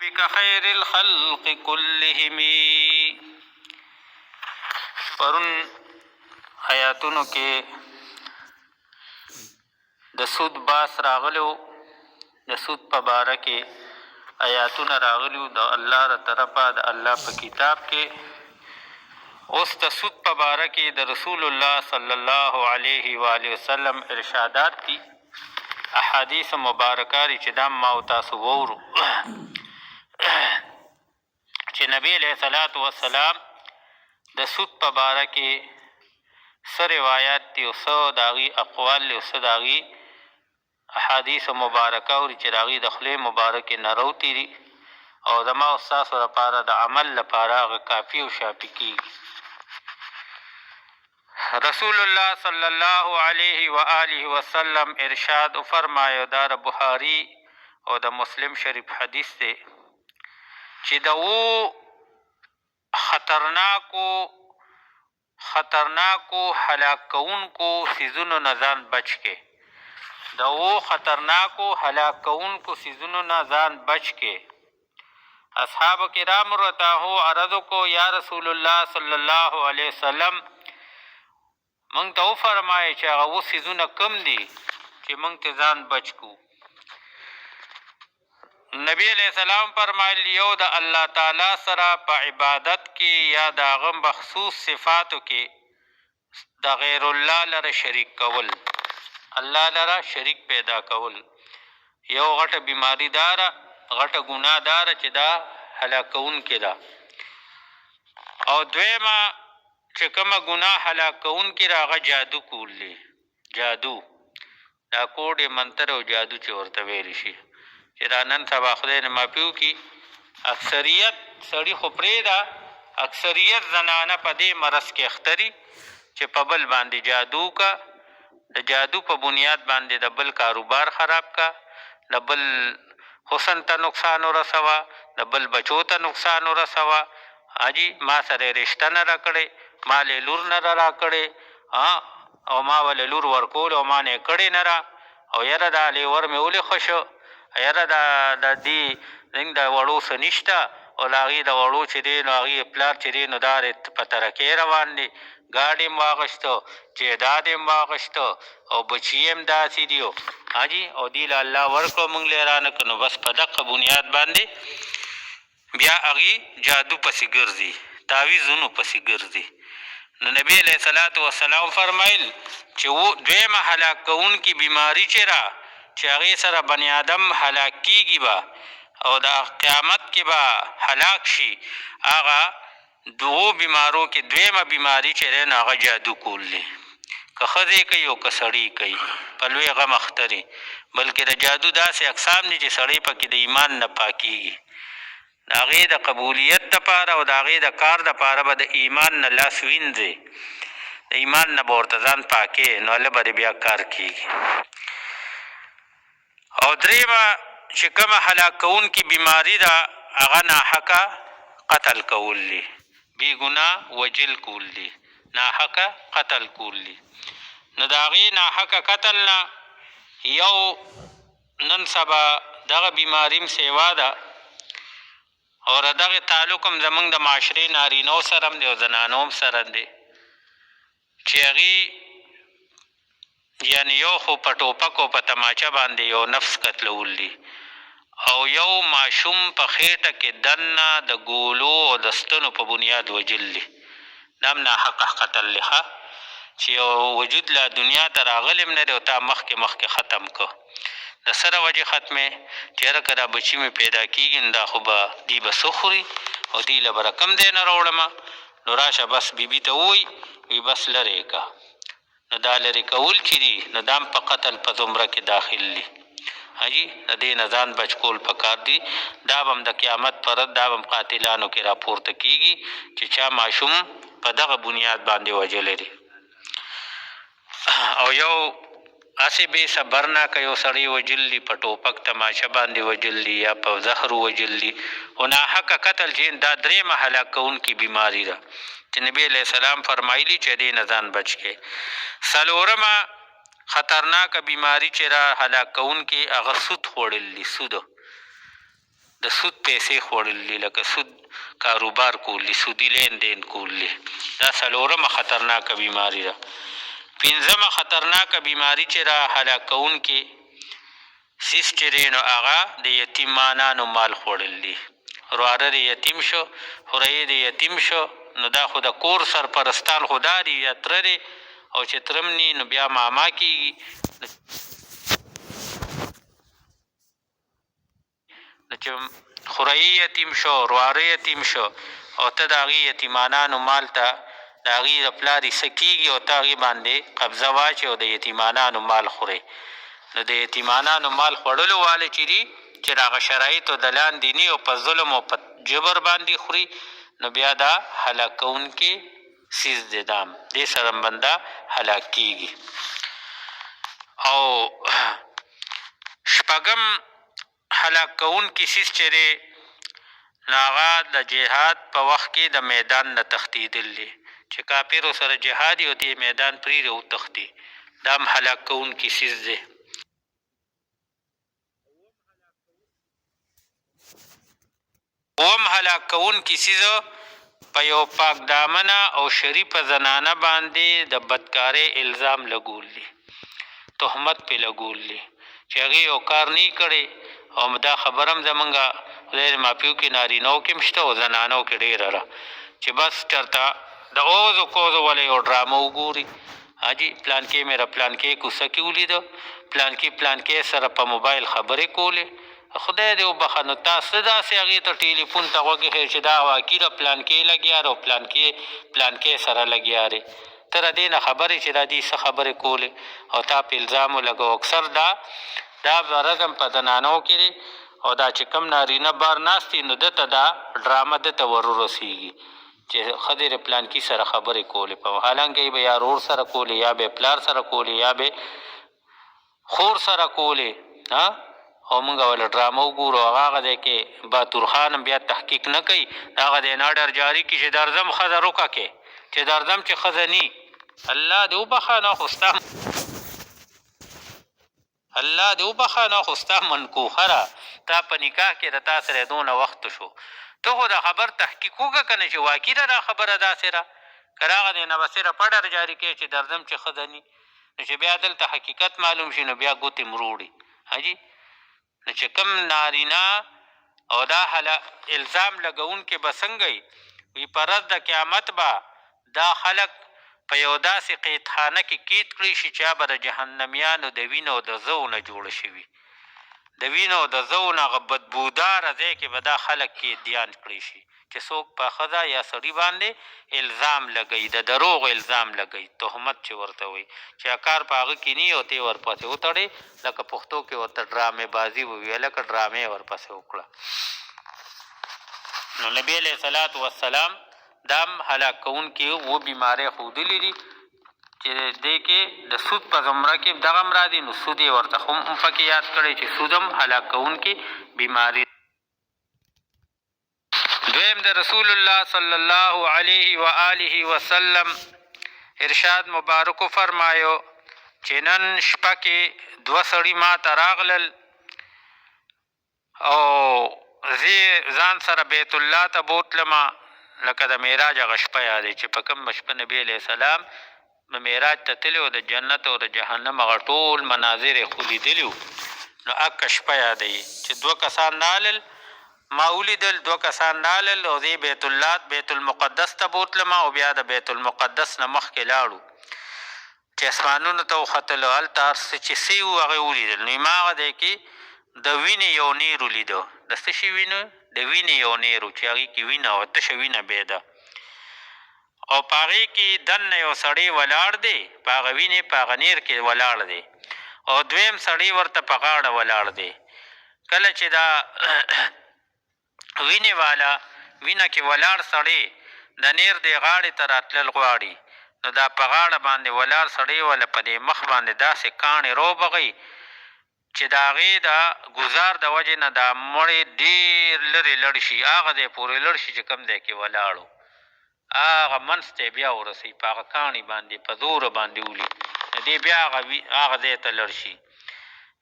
بك خیر الخلق كلهم. پرون آیاتونو کې د سود باس راغلو، د سود په باره کې آیاتونه راغلي د الله له طرفه د الله په کتاب کې. اوس د سود په باره کې د رسول الله صلی الله علیه و آله وسلم ارشادات دي، احادیث مبارکه دي چې دا ما او تاسو وورو چې نبی علیه الصلاة والسلام د سود په باره کې څه روایات دي او څه د هغې اقوال دي او څه د هغې احادیث مبارکه اوري چې د هغې د خولې مبارکې نه راوتي دي او زما او ستاسو لپاره د عمل لپاره هغه کافي او شافي کېږي. رسول الله صلی الله علیه و آله وسلم ارشاد فرمایو، دا د بخاري او د مسلم شریف حدیث دی چې د خطرناکو هلاک کوونکو څیزونو نه ځان بچ کې. د خطرناکو هلاک کوونکو څیزونو نه ځان بچ کې. اصحاب کرام ورته عرض کو، یا رسول الله صلی الله علیه وسلم موږ ته وفرمایه چې هغه څیزونه کم دي چې موږ ته ځان بچ کو. نبی علیہ السلام فرمایل، یو د الله تعالی سره په عبادت کې یا د هغه مخصوص صفاتو کې د غیر الله لره شریک کول، الله لره شریک پیدا کول. یو غټه بیماری داره، غټه ګناه داره چې دا هلاکوونکې ده. او دویمه چې کومه ګناه هلاکوونکې ده هغه جادو کول دی. جادو دا کوډ منتر او جادو چې ورته ویلی شي، چې دا نن سبا خدای نه معافي وکړي اکثریت سړي خو پرېږده، اکثریت زنانه په دې مرض کې اخته دي چې په بل باندې جادو کا، د جادو په بنیاد باندې د بل کاروبار خراب کا، د بل حسن ته نقصان ورسوه، د بل بچو ته نقصان ورسوه. حاجي ما سره رشته نه راکړې، ما له لور نه راکړې، او ما ولې لور ورکول او ما نه کړې نه را، او یاره دا لیور مې ولې ښه شو، یاره د دې زنګ د وړو څه نشته، او د هغې د وړو چې دی نو هغې پلار چې دی نو دا په ترقۍ روان دی، ګاډي م واغېسته، جایداد یې م واغېسته او بچي یې م داسې دي حاجي، او دې له الله ورکړو موږ له یې رانه کړو. نو بس په دغه بنیاد باندې بیا هغې جادو پسې ګرځي، تعویضونو پسې ګرځي. نو نبی علیه الصلاة والسلام فرمایل چې دویمه هلاک کوونکې بیماري چې را چې هغې سره بني آدم هلاک کېږي به او د قیامت کې به هلاک شي، هغه دوو بیمارو کې دویمه بیماري چې دی نو هغه جادو کول دی. که ښځې کوي او که سړي کوي، په لوی غم اخته دي. بلکې د جادو داسې اقسام دي چې سړی پکې د ایمان نه پاکېږي. د هغې د قبولیت دپاره او د هغې د کار دپاره به د ایمان نه لاس وینځې، د ایمان نه به ورته ځان پاکې، نو هله به بیا کار کېږي. او درېیمه چې کومه هلاک کوونکې بیماري ده هغه ناحقه قتل کول دي، بې ګناه وجل کول دي، ناحقه قتل کول دي. نو د هغې ناحقه قتل نه یو نن سبا دغه بیماري م سیوا ده او د دغې تعلق هم زموږ د معاشرې نارینو سره هم دی او زنانو هم سره دی چې هغې یعنې یو خو په ټوپک او په تماچه باندې یو نفس قتلول دي، او یو ماشوم په خېټه کې دننه د ګولو او د ستنو په بنیاد وجل دي. دا هم ناحقه قتل دی چې یو وجود لا دنیا ته راغلی م نه دی او تا مخکې ختم که. د سره وجې ختمې چې یاره که دا بچي مې پیدا کېږي نو دا خو به دی به څه خوري او دی له به رقم دی نه راوړمه، نو راشه بس بیبي ته ووایي وي بس لرې که. نو دا لرې کول چې دي نو دا هم په قتل په زمره کې داخل دي. حاجي د دې نه ځان بچ کول پکار دي. دا به هم د قیامت پر ورځ دا به هم قاتلانو کې راپورته کېږي چې چا ماشوم په دغه بنیاد باندې وژلی دی. او یو هسې بې صبر نه که یو سړی وژل دي، په ټوپک تماشه باندې وژل دي یا په زهر وژل دي، خو ناحقه قتل چې دا درېیمه هلاک کوونکې بیماري ده چې نبي علیه السلام فرمایلي چې دې نه ځان بچ کې. څلورمه خطرناکه بیماري چې را هلاک کوونکې هغه سود خوړل دي. سود د سود پیسې خوړلې، لکه سود کاروبار کولی، سودي لین دین کولی. دا څلورمه خطرناکه بیماري ده. پنځمه خطرناکه بیماري چې را هلاک کوونکې څیز چې دی نو هغه د یتیمانانو مال خوړل دي. وراره د یتیم شو، خوریی د یتیم شو، نو دا خو د کور سرپرستان خو دا دي یا تره دی، او چې ترم ني نو بیا ماما کېږي. نو چې خوریی یتیم شو، وراره یتیم شو، او ته د هغې یتیمانانو مال ته د هغې د پلار حصه کېږي او ته هغې باندې قبضه واچې او د یتیمانانو مال خورې. نو د یتیمانانو مال خوړلو واله چې دي چې د هغه شرایطو د لاندې ني او په ظلم او په جبر باندې خوري، نو بیا دا هلاک کوونکې څیز دی. دام دې سره بنده هلاک کېږي. او شپږم هلاک کوونکې څیز چې دی نو هغه د جهاد په وخت کې د میدان نه تښتېدل دی، چې کافرو سره جهاد یې او دې میدان پرېږدي او تښتي. دا هم هلاک کوونکې څیز دی. اووم هلاک کوونکې څیز په یو پاک دامنه او شریفه زنانه باندې د بدکارۍ الزام لګول دي، تهمت پې لګول دي چې هغې یو کار نه کړی. او دا خبره هم زمونږ خدای دې معافي وکړي نارینهو کې هم شته او زنانو کې ډېره ده، چې بس چېرته د اوزو کوزو وله یو ډرامه وګوري. حاجي پلانکې مې را پلانکې کوڅه کې ولیده، پلانکې سره په موبایل خبرې کولې. خدای دې وبخه، نو تاسو داسې هغې ته ټلیفون ته غوږ ایښی چې دا واقعي د پلانکې لګیا دی او پلانکې سره لګیا دی. ته د دې نه خبرې چې دا دې څه خبرې کولې او تا په الزام ولګو. اکثر دا رزم په زنانو کې دی، او دا چې کوم نارینه بار ناست دي نو ده ته دا ډرامه ده ته ور ورسېږي چې ښځې د پلانکي سره خبرې کولې. په حالانکه یې به یا رور سره کولې، یا به پلار سره کولې، یا به خور سره کولې. او موږ وله ډرامه وګورو. هغه دی کې باتور خان هم بیا تحقیق نه کوي، هغه دی ناډر جاري کړي چې درځم ښځه روکه کې، چې درځم چې ښځه ني. الله دې وبخه، نه خو ستا منکوښه ده. تا په نکاح کې د تا سره دونه وخت شو، ته خو د خبر تحقیق وکړه که نه چې واقعي ده دا خبره داسې ده. که راغه دی نه به صرف پډر جاري کوي چې درځم چې ښځه ني، نو چې بیا دلته حقیقت معلوم شي نو بیا ګوتې مروړي. حاجي نو چې کوم نارینه او دا الزام لګونکې به څنګه وي په ورځ د قیامت به دا خلک په یو داسې قیدخانه کې قید کړی شي چې هغه به د جهنمیانو د وینو او د زو نه جوړه شوي، د وینو او د زو نه هغه بدبوداره ځای کې به دا خلک قیدیان کړی شي چې څوک په ښځه یا سړي باندې الزام لګوي، د دروغ الزام لګوي، تهمت چې ورته وایي، چې کار په هغه کې ني او ته یې ورپسې وتړې، لکه پښتو کې ورته ډرامې بازي وویل، لکه ډرامې ورپسې وکړه. نو نبي علیه صلات وسلام دا هم هلاک کوونکې اووه بیمارۍ ښودلي دي چې دې کې د سود په زمره کې دغه هم راځي. نو سود یې ورته هم پکې یاد کړی چې سود هم هلاک کوونکې بیماري. دویم د رسول الله صلی الله علیه و آله وسلم ارشاد مبارکو فرمایو چې نن شپه کې دوه سړي ما ته راغلل او زه ځان سره بیت الله ته بوتلمه، لکه د معراج هغه شپه یادوي چې په کوم شپه نبي علیه السلام معراج ته تللی و، د جنت او د جهنم هغه ټول مناظر یې خو لیدلي وو. نو هغه شپه یادوي چې دوه کسان رالل، ما ولیدل دوه کسان رالل او دې بیت المقدس ته بوتلمه او بیا د بیت المقدس نه مخکې لاړو چې اسمانونو ته وختلو، هلته هر څه چې څه وو هغه یې ولیدل. نو ما هغه دی کې د وینې یو نیر ولیده، د څه شي وینه؟ د وینې یو نیر و چې هغې کې وینه وه، تشه وینه بیده، او په هغې کې دننه یو سړی ولاړ دی، په هغه وینې په هغه نیر کې ولاړ دی، او دویم سړی ورته په غاړه ولاړ دی. کله چې دا وینې والا وینه کې ولاړ سړی د نیر دې غاړې ته راتلل غواړي، نو دا په غاړه باندې ولاړ سړی وله په دې مخ باندې داسې کاڼې روبغی چې د هغې د ګزار د وجې نه دا مړی ډېر لرې لړ شي، هغه دی پورې لړ شي چې کوم دی کې ولاړو، هغه منځ ته بیا ورسوي، په هغه کاڼي باندې په زوره باندې ولي، نو دی بیا هغه ځای ته لړ شي.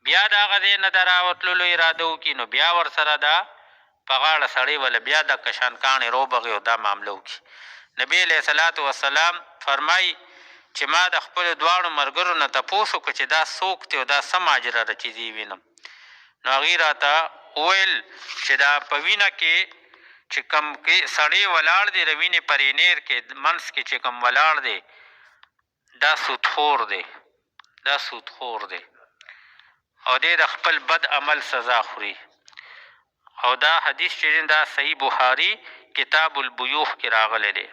بیا د هغه ځای نه د راوتللو اراده وکړي، نو بیا ورسره دا په غاړه سړی وله بیا د کشان کاڼې روبغې او دا معامله وکړي. نبی علیه صلات وسلام فرمایي چې ما د خپلو دواړو ملګرو نه تپوس وکړه چې دا څوک دی او دا څه ماجره ده چې زه یې وینم. نو هغوی راته وویل چې دا په وینه کې چې کوم سړی ولاړ دی د وینې پرینیر کې منځ کې چې کوم ولاړ دی دا سودخور دی، دا سودخور دی او دی د خپل بد عمل سزا خوري. او دا حدیث چې دی دا صحیح بخاري کتاب البیوع کې راغلی دی.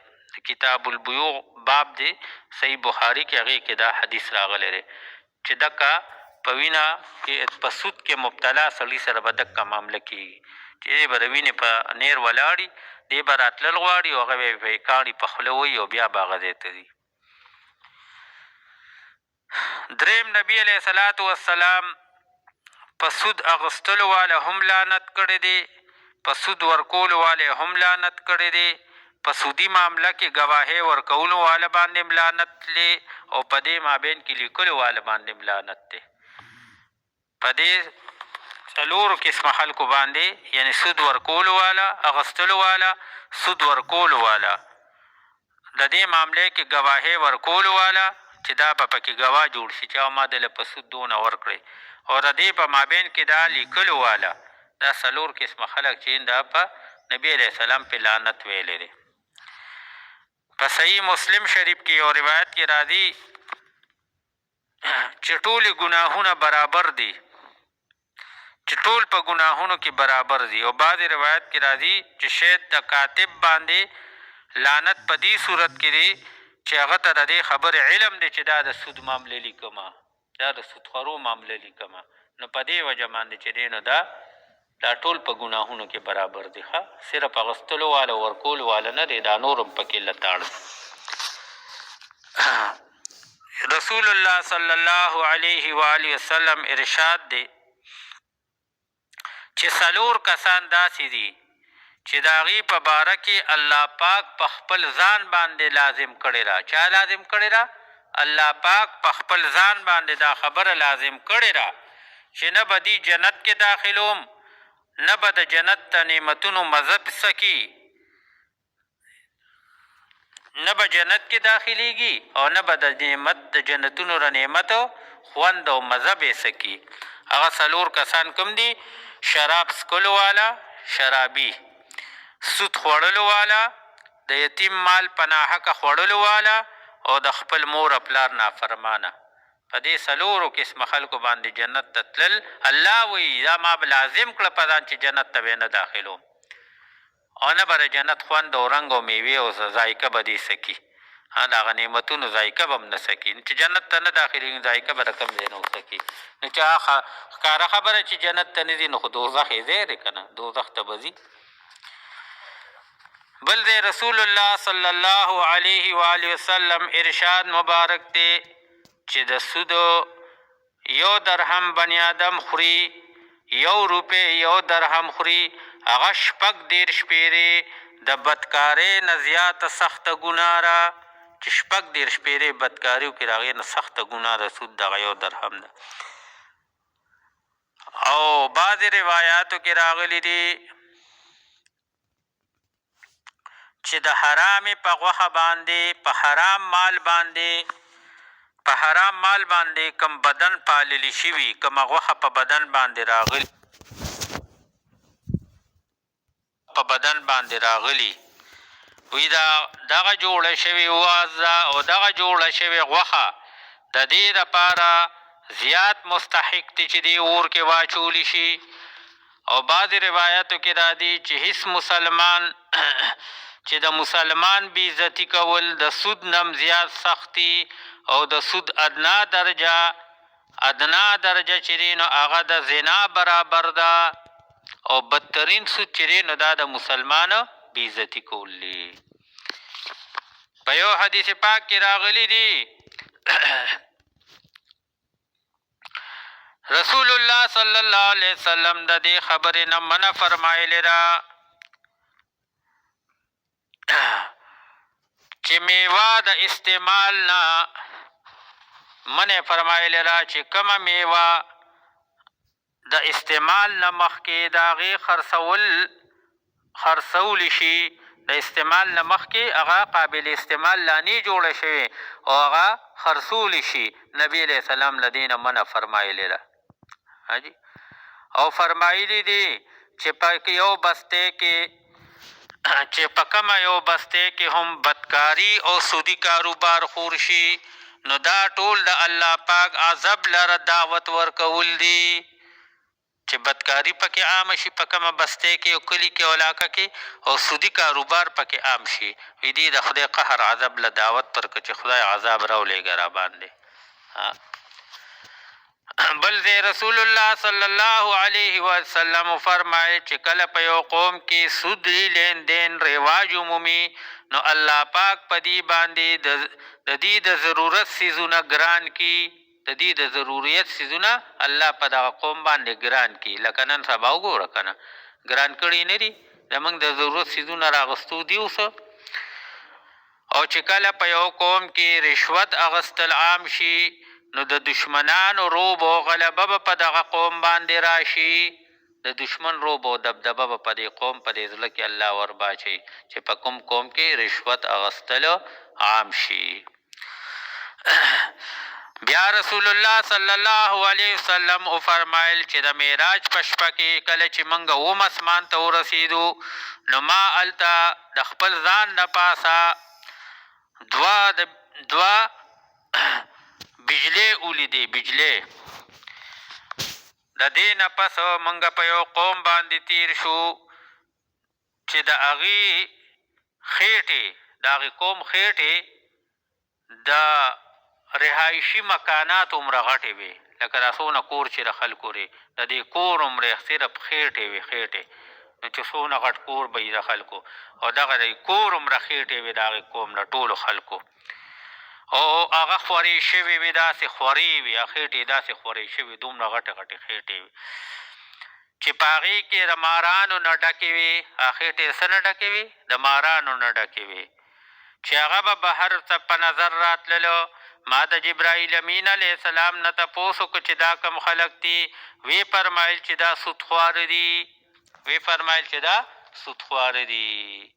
کتاب البیوع باب دی صحیح بخاري کې هغې کې دا حدیث راغلی دی چې دکه په وینه کې په سود کې مبتلا سړي سره به دکه معامله کېږي چې دی به د وینې په نیر ولاړي، دی به راتلل غواړي او هغه به یې کاڼي په خوله وهي او بیا به هغه ځای ته ځي. دریم نبی علیه صلات وسلام په سود اغوستلو والا هم لعنت کړی دی، په سود ورکولو والا هم لعنت کړی دی، په سودي معامله کې ګواهۍ ورکولو والا باندې هم لعنت دی او په دې مابین کې لیکلو والا باندې هم لعنت دی. په دې څلورو قسمه خلکو باندې یعنې سود ورکولو والا، اغوستلو والا، سود ورکولو والا، د دې معاملې کې ګواهۍ ورکولو والا چې دا به پکې ګواه جوړ شي چې ما دله په سود دونه ورکړی، او د دې په مابین کې دا لیکلو والا، دا څلور قسمه خلک چې دا په نبی علیه السلام په لعنت ویلی دی. په صحیح مسلم شریف کې یو روایت کې راځي چې ټولې ګناهونه برابر دي، چې ټول په ګناهونو کې برابر دي. او بعضې روایت کې راځي چې شاید د کاتب باندې لعنت په دې صورت کې دی چې هغه ته د دې خبرې علم دی چې دا د سود معامله لیکمه، دا د سودخورو معامله لیکمه، نو په دې وجه باندې چې دی نو دا ټول په ګناهونو کې برابر دي. ښه صرف اغوستلو والا ورکولو والا نه دی، دا نور هم پکې لتاړ دی. رسول الله صلی الله علیه و آله وسلم ارشاد دی چې څلور کسان داسې دي چې د هغې په باره کې الله پاک په خپل ځان باندې لازم کړې ده. چا لازم کړې ده؟ الله پاک په خپل ځان باندې دا خبره لازم کړې ده چې نه به دی جنت کې داخلوم، نه به د جنت ته نعمتونو مزه سکي، نه به جنت کې داخلیږي او نه به د نعمت د جنتونو را نعمتو خوند او مزه به سکي. هغه څلور کسان کوم دي؟ شراب څکلو والا شرابي، سود خوړلو والا، د یتیم مال په ناحقه خوړلو والا او د خپل مور او پلار نافرمانه. په دې څلورو قسمه خلکو باندې جنت ته تلل الله وایي دا ما به لازم کړه په ځان چې جنت ته به نه داخلوم او نه به د جنت خوند او رنګ او میوې او ذایقه به دې سکي، د هغه نعمتونو ذایقه به هم نه سکي. چې جنت ته نه داخلېږي ذایقه به د کوم ځای نه وسکي. نو چې ښکاره خبره چې جنت ته نه ځي نو خو دوزخ یې ځای دی که نه، دوزخ ته به ځي. بل دی رسول الله صلی الله علیه و آله وسلم ارشاد مبارک دی چې د سودو یو درهم بنی آدم خوري، یو روپۍ یو درهم خوري، هغه 14 پیرې د بدکارۍ نه زیاته سخته ګناه ده چې 14 پیرې بدکاري وکړي، د هغې نه سخته ګناه د سود دغه یو درهم ده. او بعضې روایاتو کې راغلی دي چې د حرامې په غوښه باندې، په حرام مال باندې، په حرام مال باندې کم بدن پاللی شوي، کومه غوښه په بدن باندې راغلي، په بدن باندې راغلي وی دغه جوړه شوې وازه او دغه جوړه شوې غوښه د دې دپاره زیات مستحق دی چې دې اور کې واچولی شي. او بعضې روایاتو کې راځي چې هیڅ مسلمان چې د مسلمان بې عزتي کول د سود نم زیات سختی او د سود ادنا درجه چې دی نو هغه د زنا برابر ده او بدترین سود چې دی نو دا د مسلمان بې عزتي کول دی. په یو حدیث پاک کې راغلی دی رسول الله صلی الله علیه وسلم د دې خبرې نه منع فرمایلی ده چې میوه د استعمال نه منع فرمایلی ده چې کومه میوه د استعمال نه مخکې د هغې خرڅول خرڅول شي د استعمال نه مخکې هغه قابل استعمال لا نه جوړه شوې او هغه خرڅول شي، نبي علیه السلام له دې نه منع فرمایلې ده. او فرمایلی دي چې په یو بسته کې چې په کومه یو بسته کې هم بدکاري او سودي کاروبار خور شي نو دا ټول د الله پاک عذاب لره دعوت ورکول دي چې بدکاري پکې عام شي په کومه بسته کې او کلي کې او علاقه کې او سودي کاروبار پکې عام شي. وی دي د خدای قهر عذاب له دعوت ورکړه چې خدای عذاب راولېږه را باندې. بل دی رسول الله صلی الله علیه وسلم فرمایل چې کله په یو قوم کې سود لین دین رواج عمومي نو الله پاک په دې باندې د دې د ضرورت څیزونه ګران کی، د دې د ضرورت څیزونه الله په دغه قوم باندې ګران کی. لکه نن سبا وګوره که نه ګران کړي نه دي زموږ د ضرورت څیزونه راغستو دي اوسه. او چې کله په یو قوم کې رشوت اغستل عام شي نو د دشمنانو روب او غلبه به په دغه قوم باندې راشي، د دشمن روب او دبدبه به په دې قوم په دې زړه کې الله ورباچي چې په کوم قوم کې رشوت اغستلو عام شي. بیا رسول الله صلی الله علیه وسلم فرمایل چې د معراج په شپه کې کله چې موږ اوم اسمان ته ورسېدو نو ما هلته د خپل ځان نه پاسه دوه بجلی ولیدې. بجلی د دې نه پس موږ په یو قوم باندې تیر شو چې د هغې خېټې د هغې قوم خېټې د رهایشي مکانات عمره غټې وې لکه دا څونه کور چې د خلکو دی د دې کور عمرې صرف خېټې وې خېټې نو چې څونه غټ کور به وي د خلکو او دغه د کور عمره خېټې وې د هغې قوم د ټولو خلکو او هغه خورې شوې وې داسې خورې وې خېټې داسې خورې شوې دومره غټې غټې خېټې وې چې په هغې کې د مارانو نه ډکې وې. خېټې څه نه ډکې وې؟ د مارانو نه ډکې وې چې هغه به بهر ته په نظر راتللو. ما د جبرائیل امین علیه السلام نه تپوس وکړو چې دا کوم خلک دي؟ وی فرمایل چې دا سودخواره دي. وی فرمایل چې دا سودخواره دي.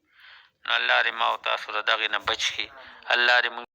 نو الله دې ما او تاسو د دغې نه بچ کړي. الله دې